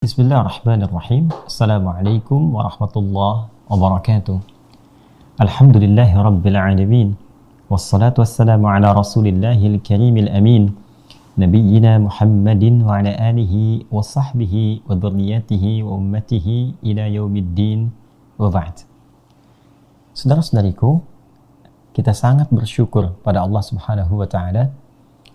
Bismillahirrahmanirrahim. Assalamualaikum warahmatullahi wabarakatuh. Alhamdulillahi rabbil alamin. Wassalatu wassalamu ala rasulillahil karimil amin. Nabiyyina Muhammadin wa ala alihi wa sahbihi wa dhurriyyatihi wa ummatihi ila yaumiddin wa ba'd. Saudara-saudariku, kita sangat bersyukur pada Allah Subhanahu wa taala.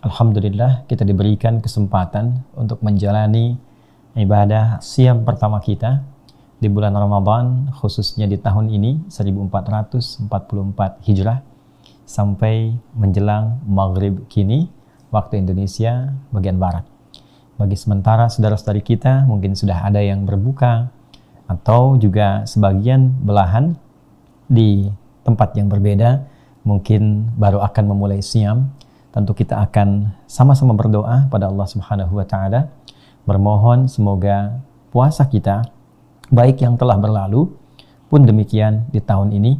Alhamdulillah kita diberikan kesempatan untuk menjalani ibadah siam pertama kita di bulan Ramadan, khususnya di tahun ini 1444 Hijrah sampai menjelang maghrib kini waktu Indonesia bagian barat. Bagi sementara saudara-saudari kita mungkin sudah ada yang berbuka atau juga sebagian belahan di tempat yang berbeda mungkin baru akan memulai siam. Tentu kita akan sama-sama berdoa pada Allah Subhanahu wa taala, bermohon semoga puasa kita, baik yang telah berlalu pun demikian di tahun ini,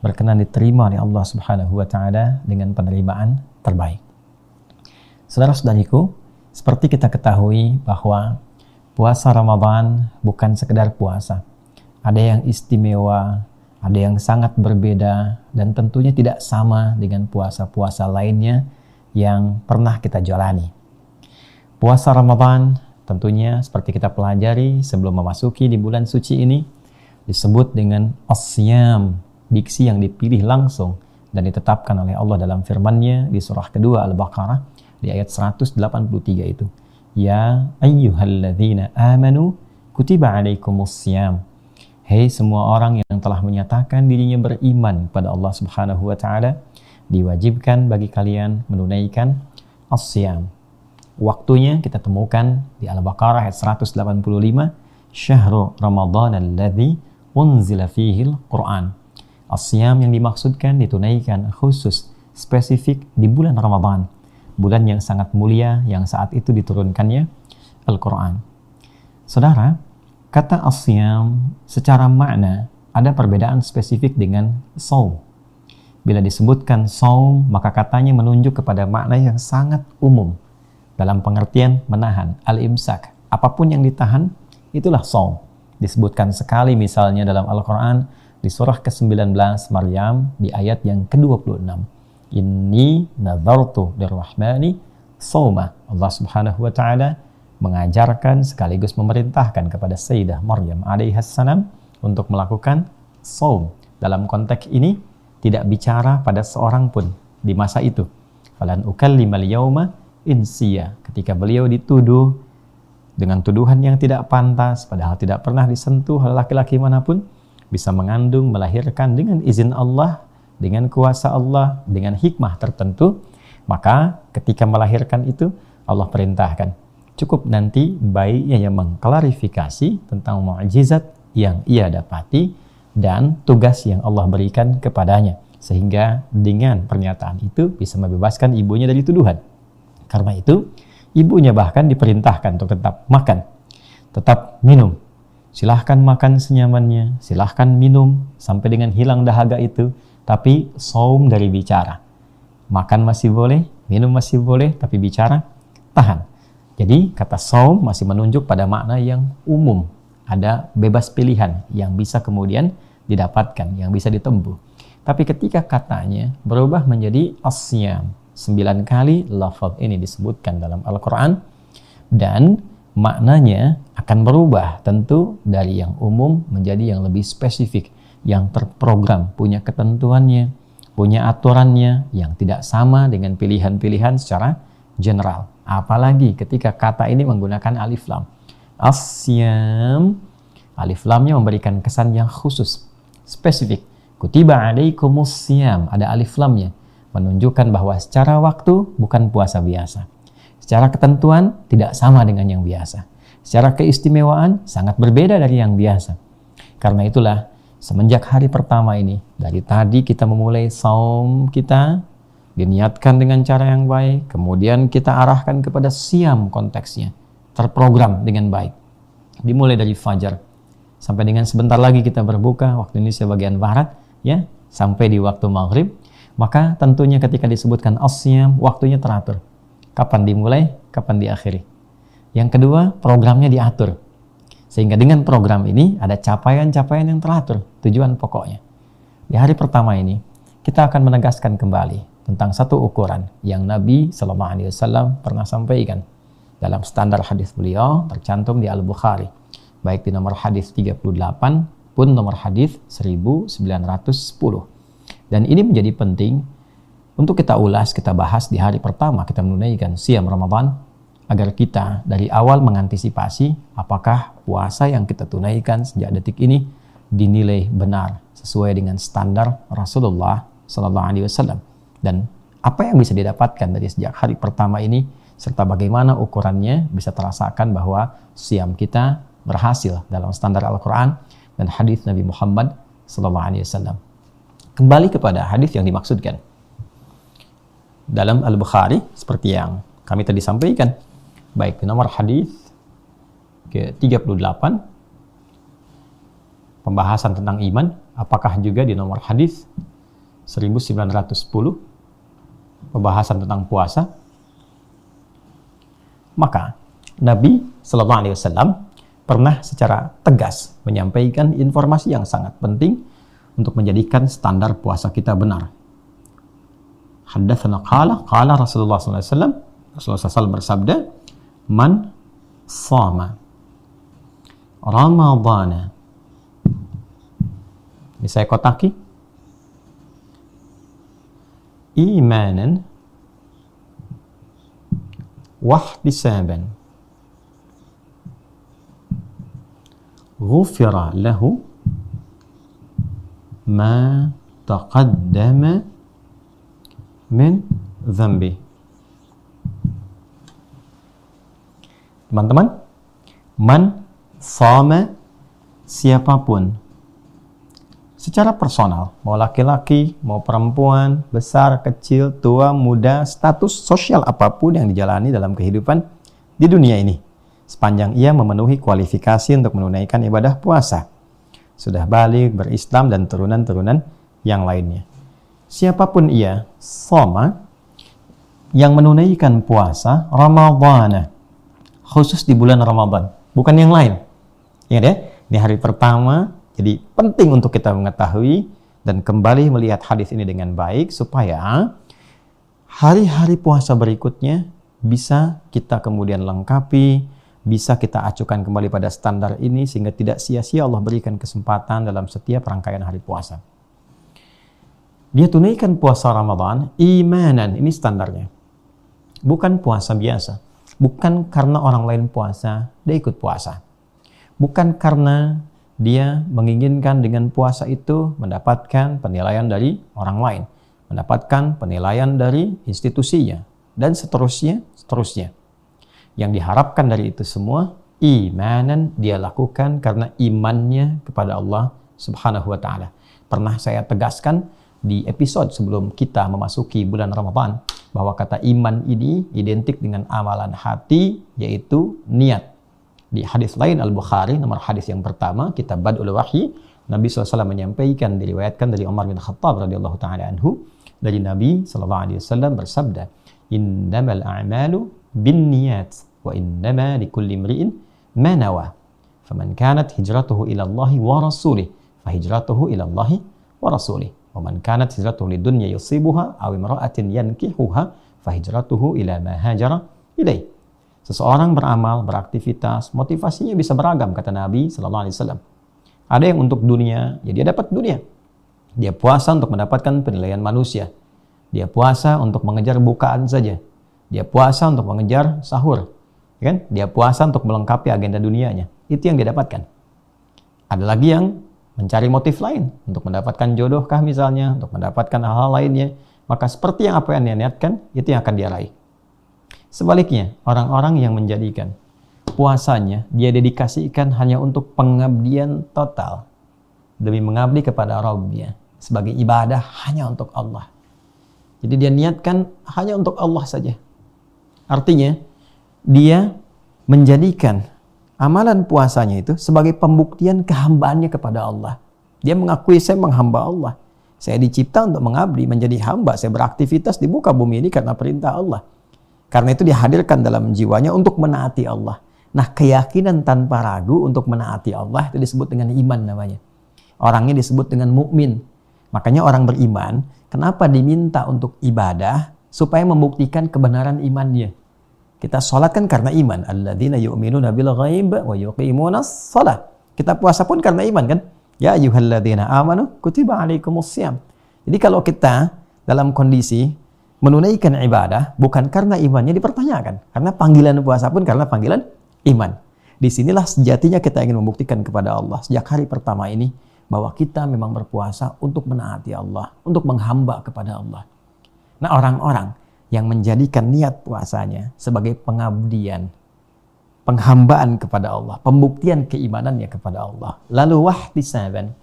berkenan diterima oleh Allah Subhanahu wa taala dengan penerimaan terbaik. Saudara-saudariku, seperti kita ketahui bahwa puasa Ramadan bukan sekedar puasa. Ada yang istimewa, ada yang sangat berbeda, dan tentunya tidak sama dengan puasa-puasa lainnya yang pernah kita jalani. Puasa Ramadan tentunya seperti kita pelajari sebelum memasuki di bulan suci ini disebut dengan as-siyam, diksi yang dipilih langsung dan ditetapkan oleh Allah dalam firman-Nya di surah kedua Al-Baqarah di ayat 183 itu. Ya ayyuhalladzina amanu kutiba alaikumus-siyam. Hei semua orang yang telah menyatakan dirinya beriman kepada Allah Subhanahu wa taala, diwajibkan bagi kalian menunaikan as-siyam. Waktunya kita temukan di Al-Baqarah ayat 185, Syahrul Ramadan alladzi unzila fihil Qur'an. As-siyam yang dimaksudkan ditunaikan khusus spesifik di bulan Ramadan, bulan yang sangat mulia yang saat itu diturunkannya Al-Qur'an. Saudara, kata as-siyam secara makna ada perbedaan spesifik dengan shaum. Bila disebutkan shaum, maka katanya menunjuk kepada makna yang sangat umum dalam pengertian menahan, al-imsak. Apapun yang ditahan, itulah shaum. Disebutkan sekali misalnya dalam Al-Quran, di surah ke-19 Maryam, di ayat yang ke-26. Inni nadhartu lirrahmani shauma. Allah Subhanahu wa ta'ala mengajarkan sekaligus memerintahkan kepada Sayyidah Maryam alaihassalam untuk melakukan shaum. Dalam konteks ini, tidak bicara pada seorang pun di masa itu. Falan ukallimal yauma insiya, ketika beliau dituduh dengan tuduhan yang tidak pantas, padahal tidak pernah disentuh oleh laki-laki manapun, bisa mengandung, melahirkan dengan izin Allah, dengan kuasa Allah, dengan hikmah tertentu, maka ketika melahirkan itu Allah perintahkan, cukup nanti bayinya yang mengklarifikasi tentang mukjizat yang ia dapati dan tugas yang Allah berikan kepadanya, sehingga dengan pernyataan itu bisa membebaskan ibunya dari tuduhan. Karena itu, ibunya bahkan diperintahkan untuk tetap makan, tetap minum. Silahkan makan senyamannya, silahkan minum sampai dengan hilang dahaga itu, tapi shaum dari bicara. Makan masih boleh, minum masih boleh, tapi bicara tahan. Jadi kata shaum masih menunjuk pada makna yang umum. Ada bebas pilihan yang bisa kemudian didapatkan, yang bisa ditempuh. Tapi ketika katanya berubah menjadi as-siyam, 9 kali lafaz ini disebutkan dalam Al-Quran, dan maknanya akan berubah tentu dari yang umum menjadi yang lebih spesifik, yang terprogram, punya ketentuannya, punya aturannya yang tidak sama dengan pilihan-pilihan secara general. Apalagi ketika kata ini menggunakan alif lam. As-siyam, alif lamnya memberikan kesan yang khusus, spesifik. Kutiba alaikumus-siyam, ada alif lamnya, menunjukkan bahwa secara waktu bukan puasa biasa. Secara ketentuan tidak sama dengan yang biasa. Secara keistimewaan sangat berbeda dari yang biasa. Karena itulah semenjak hari pertama ini, dari tadi kita memulai shaum kita, diniatkan dengan cara yang baik, kemudian kita arahkan kepada siam konteksnya, terprogram dengan baik. Dimulai dari fajar sampai dengan sebentar lagi kita berbuka waktu Indonesia bagian barat, ya, sampai di waktu maghrib. Maka tentunya ketika disebutkan as-siyam, waktunya teratur. Kapan dimulai, kapan diakhiri. Yang kedua, programnya diatur. Sehingga dengan program ini ada capaian-capaian yang teratur, tujuan pokoknya. Di hari pertama ini, kita akan menegaskan kembali tentang satu ukuran yang Nabi SAW pernah sampaikan dalam standar hadis beliau tercantum di Al-Bukhari, baik di nomor hadis 38 pun nomor hadis 1910. Dan ini menjadi penting untuk kita ulas, kita bahas di hari pertama kita menunaikan siam Ramadan, agar kita dari awal mengantisipasi apakah puasa yang kita tunaikan sejak detik ini dinilai benar sesuai dengan standar Rasulullah SAW, dan apa yang bisa didapatkan dari sejak hari pertama ini, serta bagaimana ukurannya bisa terasakan bahwa siam kita berhasil dalam standar Al-Quran dan hadis Nabi Muhammad SAW. Kembali kepada hadis yang dimaksudkan dalam Al-Bukhari, seperti yang kami tadi sampaikan, baik di nomor hadis ke-38 pembahasan tentang iman, apakah juga di nomor hadis 1910 pembahasan tentang puasa. Maka Nabi SAW pernah secara tegas menyampaikan informasi yang sangat penting untuk menjadikan standar puasa kita benar. Haddatsana qala Rasulullah SAW, Rasulullah SAW bersabda, man shama Ramadana. Ini saya kotaki, imanan wahtisaban ghufira lahu ma taqaddama min dhanbi. Teman-teman, man shama, siapapun secara personal, mau laki-laki, mau perempuan, besar, kecil, tua, muda, status sosial apapun yang dijalani dalam kehidupan di dunia ini, sepanjang ia memenuhi kualifikasi untuk menunaikan ibadah puasa, sudah balik, berislam, dan turunan-turunan yang lainnya. Siapapun ia, shoma, yang menunaikan puasa Ramadhan, khusus di bulan Ramadan, bukan yang lain. Ingat ya, ini hari pertama. Jadi penting untuk kita mengetahui dan kembali melihat hadis ini dengan baik supaya hari-hari puasa berikutnya bisa kita kemudian lengkapi, bisa kita acukan kembali pada standar ini sehingga tidak sia-sia Allah berikan kesempatan dalam setiap rangkaian hari puasa. Dia tunaikan puasa Ramadan imanan, ini standarnya. Bukan puasa biasa. Bukan karena orang lain puasa, dia ikut puasa. Bukan karena dia menginginkan dengan puasa itu mendapatkan penilaian dari orang lain, mendapatkan penilaian dari institusinya, dan seterusnya. Yang diharapkan dari itu semua, imanan dia lakukan karena imannya kepada Allah Subhanahu wa Ta'ala. Pernah saya tegaskan di episode sebelum kita memasuki bulan Ramadan bahwa kata iman ini identik dengan amalan hati, yaitu niat. Di hadis lain Al-Bukhari, nomor hadis yang pertama, kitab Bad'ul Wahyi, Nabi SAW menyampaikan, diriwayatkan dari Umar bin Khattab radhiyallahu ta'ala anhu, dari Nabi SAW bersabda, innamal a'malu binniyat wa innama likulli imri'in ma nawa. Faman kanat hijratuhu ila Allahi wa rasulih, fa hijratuhu ila Allahi wa rasulih. Wa man kanat hijratuhu lidunya yusibuha aw imra'atin yankihuha, fa hijratuhu ila ma hajara ilaih. Seseorang beramal, beraktivitas, motivasinya bisa beragam, kata Nabi SAW. Ada yang untuk dunia, ya dia dapat dunia. Dia puasa untuk mendapatkan penilaian manusia. Dia puasa untuk mengejar bukaan saja. Dia puasa untuk mengejar sahur. Ya kan? Dia puasa untuk melengkapi agenda dunianya. Itu yang dia dapatkan. Ada lagi yang mencari motif lain, untuk mendapatkan jodohkah misalnya, untuk mendapatkan hal-hal lainnya. Maka seperti yang apa yang dia niatkan, itu yang akan dia raih. Sebaliknya, orang-orang yang menjadikan puasanya dia dedikasikan hanya untuk pengabdian total, demi mengabdi kepada Rabbnya, sebagai ibadah hanya untuk Allah. Jadi dia niatkan hanya untuk Allah saja. Artinya, dia menjadikan amalan puasanya itu sebagai pembuktian kehambaannya kepada Allah. Dia mengakui, saya menghamba Allah. Saya dicipta untuk mengabdi, menjadi hamba. Saya beraktivitas di muka bumi ini karena perintah Allah. Karena itu dihadirkan dalam jiwanya untuk menaati Allah. Nah, keyakinan tanpa ragu untuk menaati Allah itu disebut dengan iman namanya. Orangnya disebut dengan mukmin. Makanya orang beriman, kenapa diminta untuk ibadah? Supaya membuktikan kebenaran imannya. Kita sholat kan karena iman. Alladzina yu'minuna bil ghaib wa yuqimunas shalah. Kita puasa pun karena iman kan? Ya ayyuhalladzina amanu kutiba alaikumussyam. Jadi kalau kita dalam kondisi menunaikan ibadah bukan karena imannya dipertanyakan. Karena panggilan puasa pun karena panggilan iman. Disinilah sejatinya kita ingin membuktikan kepada Allah sejak hari pertama ini bahwa kita memang berpuasa untuk menaati Allah, untuk menghamba kepada Allah. Nah, orang-orang yang menjadikan niat puasanya sebagai pengabdian, penghambaan kepada Allah, pembuktian keimanannya kepada Allah, lalu wahtisaban,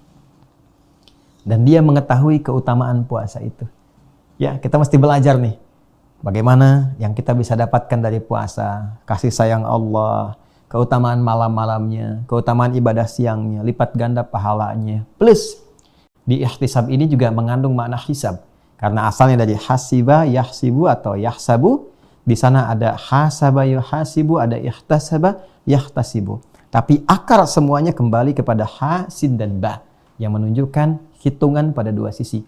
dan dia mengetahui keutamaan puasa itu. Ya, kita mesti belajar nih bagaimana yang kita bisa dapatkan dari puasa, kasih sayang Allah, keutamaan malam-malamnya, keutamaan ibadah siangnya, lipat ganda pahalanya. Plus, di ihtisab ini juga mengandung makna hisab. Karena asalnya dari hasiba, yahsibu atau yahsabu. Di sana ada hasaba, yuhasibu, ada ihtasaba, yahtasibu. Tapi akar semuanya kembali kepada ha, sin, dan ba. Yang menunjukkan hitungan pada dua sisi.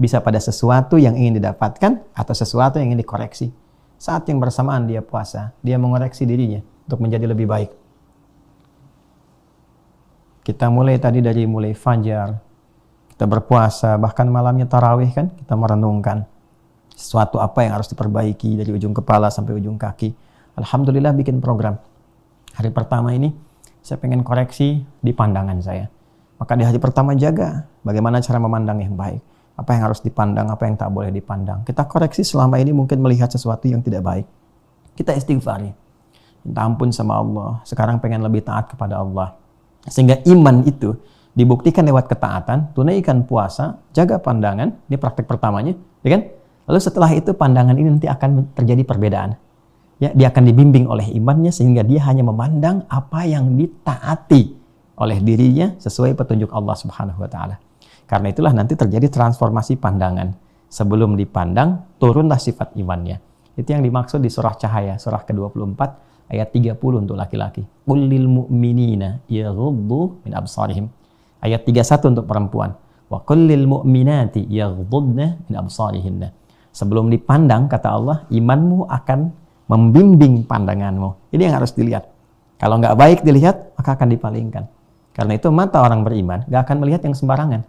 Bisa pada sesuatu yang ingin didapatkan atau sesuatu yang ingin dikoreksi. Saat yang bersamaan dia puasa, dia mengoreksi dirinya untuk menjadi lebih baik. Kita mulai fajar, kita berpuasa, bahkan malamnya tarawih kan, kita merenungkan sesuatu apa yang harus diperbaiki dari ujung kepala sampai ujung kaki. Alhamdulillah bikin program. Hari pertama ini saya pengen koreksi di pandangan saya. Maka di hari pertama jaga bagaimana cara memandang yang baik. Apa yang harus dipandang, apa yang tak boleh dipandang. Kita koreksi selama ini mungkin melihat sesuatu yang tidak baik. Kita istighfari. Minta ampun sama Allah. Sekarang pengen lebih taat kepada Allah. Sehingga iman itu dibuktikan lewat ketaatan, tunaikan puasa, jaga pandangan. Ini praktek pertamanya. Ya kan? Lalu setelah itu pandangan ini nanti akan terjadi perbedaan. Ya, dia akan dibimbing oleh imannya sehingga dia hanya memandang apa yang ditaati oleh dirinya sesuai petunjuk Allah Subhanahu wa taala. Karena itulah nanti terjadi transformasi pandangan. Sebelum dipandang, turunlah sifat imannya. Itu yang dimaksud di surah Cahaya, surah ke-24, ayat 30 untuk laki-laki. Qul lil mu'minina yaghuddu min absarihim. Ayat 31 untuk perempuan. Wa qul lil mu'minati yaghuddna min absarihinna. Sebelum dipandang, kata Allah, imanmu akan membimbing pandanganmu. Ini yang harus dilihat. Kalau nggak baik dilihat, maka akan dipalingkan. Karena itu mata orang beriman nggak akan melihat yang sembarangan.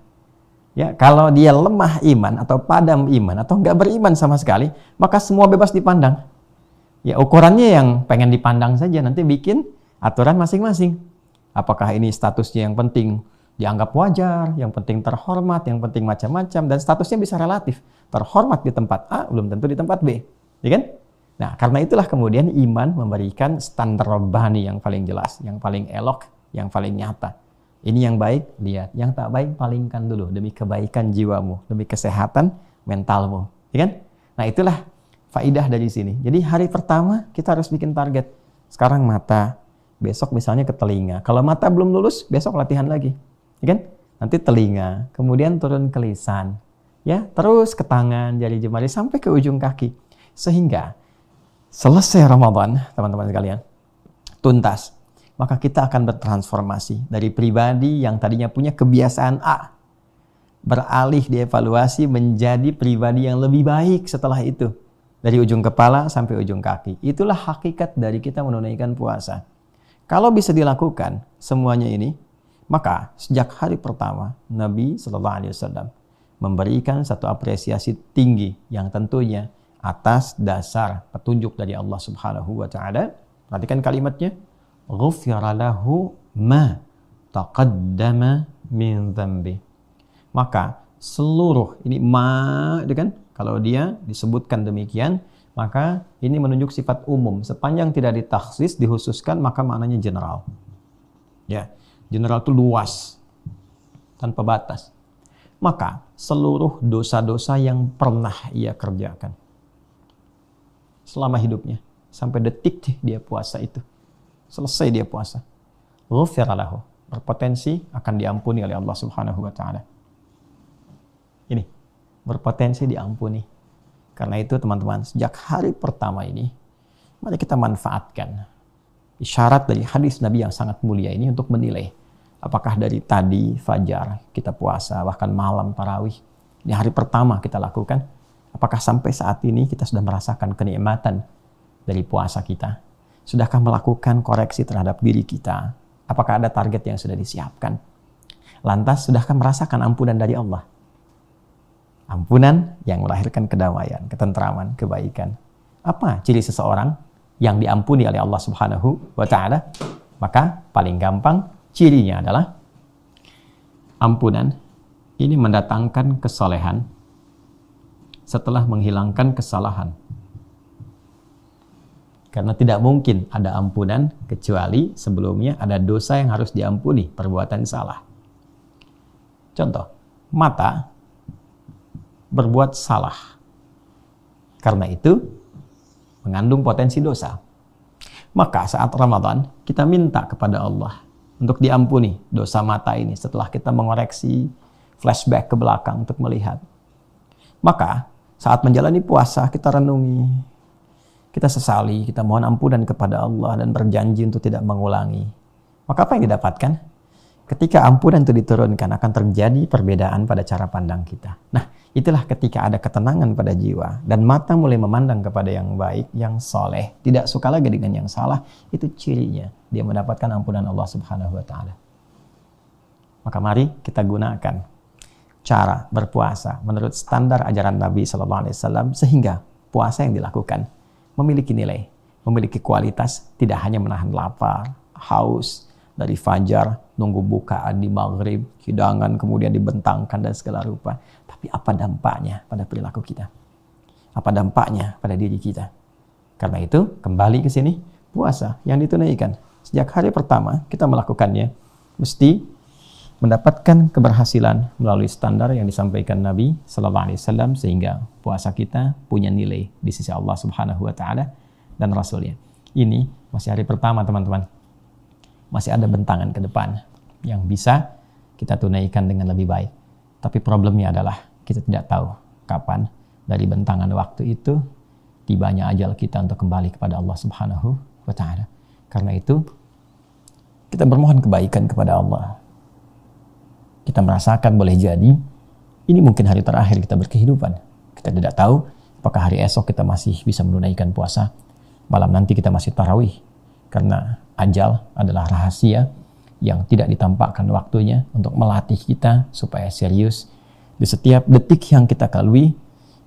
Ya, kalau dia lemah iman atau padam iman atau nggak beriman sama sekali, maka semua bebas dipandang. Ya, ukurannya yang pengen dipandang saja, nanti bikin aturan masing-masing. Apakah ini statusnya yang penting dianggap wajar, yang penting terhormat, yang penting macam-macam, dan statusnya bisa relatif. Terhormat di tempat A, belum tentu di tempat B. Ya kan? Nah, karena itulah kemudian iman memberikan standar robbani yang paling jelas, yang paling elok, yang paling nyata. Ini yang baik, lihat. Yang tak baik, palingkan dulu. Demi kebaikan jiwamu, demi kesehatan mentalmu. Ya kan? Nah, itulah faidah dari sini. Jadi hari pertama kita harus bikin target. Sekarang mata, besok misalnya ke telinga. Kalau mata belum lulus, besok latihan lagi. Ya kan? Nanti telinga, kemudian turun ke lisan. Ya, terus ke tangan, jari jemari, sampai ke ujung kaki. Sehingga selesai Ramadan, teman-teman sekalian, tuntas. Maka kita akan bertransformasi dari pribadi yang tadinya punya kebiasaan A, beralih dievaluasi menjadi pribadi yang lebih baik setelah itu. Dari ujung kepala sampai ujung kaki. Itulah hakikat dari kita menunaikan puasa. Kalau bisa dilakukan semuanya ini, maka sejak hari pertama Nabi SAW memberikan satu apresiasi tinggi yang tentunya atas dasar petunjuk dari Allah Subhanahu wa taala. Perhatikan kalimatnya. Ghufira lahu ma taqaddama min dzambi. Maka seluruh ini ma itu kan kalau dia disebutkan demikian maka ini menunjuk sifat umum. Sepanjang tidak ditakhsis, dikhususkan, maka maknanya general. Ya, general itu luas tanpa batas. Maka seluruh dosa-dosa yang pernah ia kerjakan selama hidupnya sampai detik dia puasa itu. Selesai dia puasa. Ghufira lahu. Berpotensi akan diampuni oleh Allah Subhanahu wa taala. Ini berpotensi diampuni. Karena itu teman-teman, sejak hari pertama ini mari kita manfaatkan isyarat dari hadis Nabi yang sangat mulia ini untuk menilai apakah dari tadi fajar kita puasa, bahkan malam tarawih, ini hari pertama kita lakukan, apakah sampai saat ini kita sudah merasakan kenikmatan dari puasa kita? Sudahkah melakukan koreksi terhadap diri kita? Apakah ada target yang sudah disiapkan? Lantas, sudahkah merasakan ampunan dari Allah? Ampunan yang melahirkan kedamaian, ketentraman, kebaikan. Apa ciri seseorang yang diampuni oleh Allah Subhanahu wa Ta'ala? Maka paling gampang cirinya adalah ampunan ini mendatangkan kesolehan setelah menghilangkan kesalahan. Karena tidak mungkin ada ampunan kecuali sebelumnya ada dosa yang harus diampuni, perbuatan salah. Contoh, mata berbuat salah. Karena itu mengandung potensi dosa. Maka saat Ramadan kita minta kepada Allah untuk diampuni dosa mata ini setelah kita mengoreksi, flashback ke belakang untuk melihat. Maka saat menjalani puasa kita renungi, kita sesali, kita mohon ampunan kepada Allah dan berjanji untuk tidak mengulangi. Maka apa yang didapatkan? Ketika ampunan itu diturunkan akan terjadi perbedaan pada cara pandang kita. Nah, itulah ketika ada ketenangan pada jiwa dan mata mulai memandang kepada yang baik, yang soleh, tidak suka lagi dengan yang salah, itu cirinya dia mendapatkan ampunan Allah Subhanahu wa Ta'ala. Maka mari kita gunakan cara berpuasa menurut standar ajaran Nabi SAW sehingga puasa yang dilakukan memiliki nilai, memiliki kualitas, tidak hanya menahan lapar, haus dari fajar, nunggu bukaan di maghrib, hidangan kemudian dibentangkan dan segala rupa. Tapi apa dampaknya pada perilaku kita? Apa dampaknya pada diri kita? Karena itu, kembali ke sini, puasa yang ditunaikan. Sejak hari pertama kita melakukannya, mesti mendapatkan keberhasilan melalui standar yang disampaikan Nabi Sallallahu Alaihi Wasallam sehingga puasa kita punya nilai di sisi Allah Subhanahu Wa Taala dan Rasulnya. Ini masih hari pertama teman-teman, masih ada bentangan ke depan yang bisa kita tunaikan dengan lebih baik. Tapi problemnya adalah kita tidak tahu kapan dari bentangan waktu itu tibanya ajal kita untuk kembali kepada Allah Subhanahu Wa Taala. Karena itu kita bermohon kebaikan kepada Allah. Kita merasakan boleh jadi ini mungkin hari terakhir kita berkehidupan. Kita tidak tahu apakah hari esok kita masih bisa menunaikan puasa. Malam nanti kita masih tarawih. Karena ajal adalah rahasia yang tidak ditampakkan waktunya untuk melatih kita supaya serius. Di setiap detik yang kita lalui,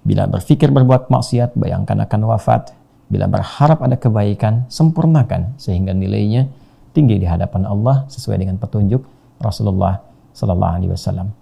bila berpikir berbuat maksiat, bayangkan akan wafat. Bila berharap ada kebaikan, sempurnakan sehingga nilainya tinggi di hadapan Allah sesuai dengan petunjuk Rasulullah Sallallahu Alaihi Wasallam.